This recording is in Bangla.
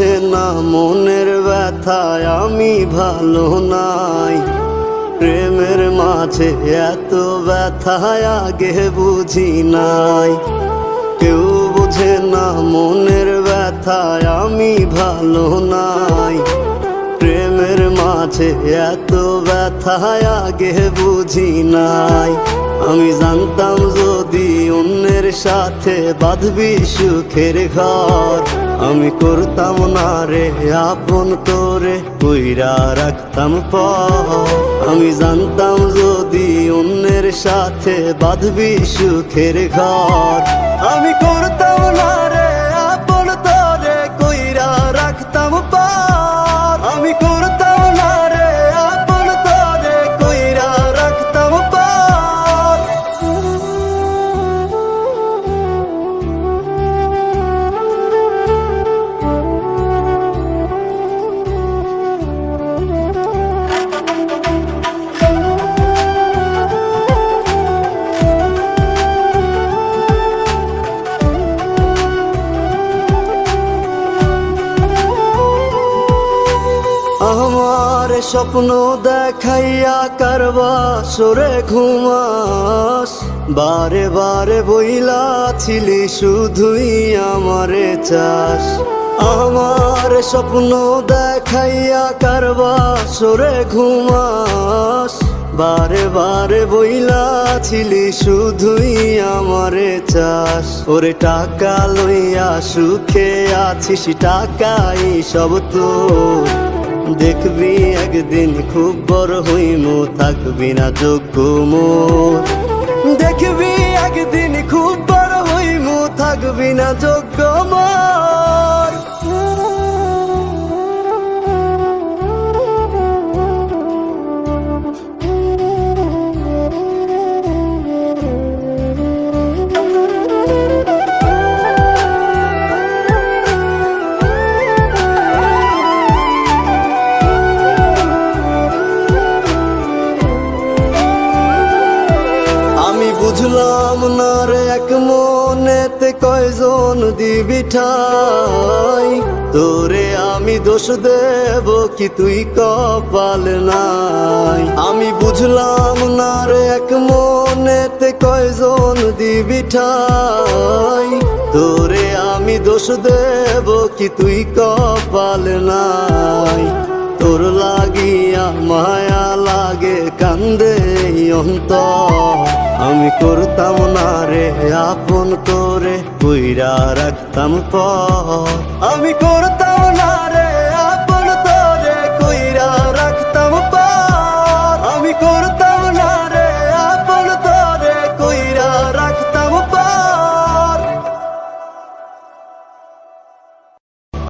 বুঝে না মনের ব্যথায় আমি ভালো নাই। প্রেমের মাঝে এত ব্যথায় আগে বুঝি নাই। কেউ বুঝে না মনের ব্যথায় আমি ভালো নাই। প্রেমের মাঝে এত ব্যথায় আগে বুঝি নাই। আমি জানতাম যদি অন্যের সাথে বাঁধবি সুখের ঘর, আমি করতাম না রে আপন করে কইরা রাখতাম পর। আমি জানতাম যদি অন্যের সাথে বাঁধবি সুখের ঘর, আমি করতাম না রে আপন করে কইরা রাখতাম পর। আমি করতাম না রে আপন করে কইরা রাখতাম পর। আমার স্বপ্ন দেখাইয়া কারবা সরে ঘুমাস, বারে বারে বইলা ছিলি শুধুই আমারে চাস। আমার স্বপ্ন দেখাইয়া কারবা সরে ঘুমাস, বারে বারে বইলা ছিলি শুধুই আমারে চাস। ওরে টাকা লইয়া সুখে আছিস, টাকাই সব তোর। দেখবি একদিন খুব বড় হইমু, থাকবি না যোগ্য মোর। দেখবি একদিন খুব বড় হইমু, থাকবি না যোগ্য মোর। বুঝলাম না রে এক মনেতে কয়জন দিবি ঠাই, তোরে আমি দোষ দেব কি তুই কপাল নাই। আমি বুঝলাম না রে এক মনেতে কয়জন দিবি ঠাই, তোরে আমি দোষ দেব কি তুই কপাল নাই। তোর লাগিয়া মায়া লাগে কান্দে অন্তর, আমি করতাম না রে আপন করে কইরা রাখতাম পর। আমি করতাম